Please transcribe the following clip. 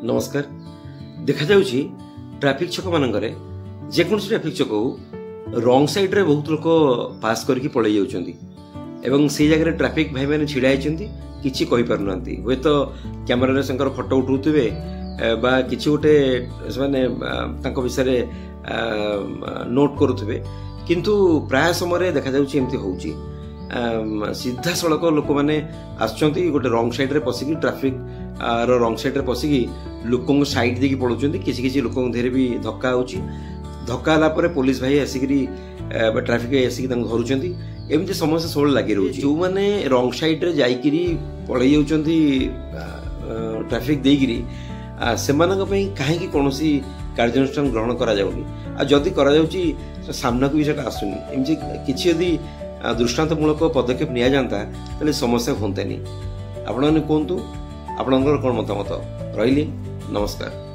नमस्कार। देखा जाउछि ट्रैफिक छक मानकरे जेकोसी ट्रैफिक छक रंग साइड रे बहुत लोक पास करके पड़े जाउछंती एवं से जगह ट्रैफिक भाई मैंने छिड़ा होती किसी कही पार ना हे तो कैमेरा संकर फोटो उठाउथिबे बा किसी गोटे विषय नोट करुवे किंतु प्राय समय देखा जाउछि एमती होउछि सीधा सड़क लोक मैंने आसुँच गोटे रंग साइड रे पशिकी ट्रैफिक रंग साइड रे पशिकी लोक साइड देकी पड़ुछंती किसी लोक देहरे भी धक्का होउछि धक्का होला परे पुलिस भाई आसिकी ट्रैफिक आसिकी धरुछंती एमती समस्या सब लगी रही जो मैंने रंग साइड रे जाइकिरी पड़े जाउछंती ट्रैफिक देकिरी सेमानक पई काहेकि कोनोसी कार्यानुष्ठान ग्रहण करा जाउनी आ जदी करा जाउची सामना को भी सेटा आसुनी एमती किछि यदि दृष्टांतमूलक पदक्षेप निया जाता ताले समस्या होंतानी। आपण कहतु आपणकर कौन मतामत रही। नमस्कार।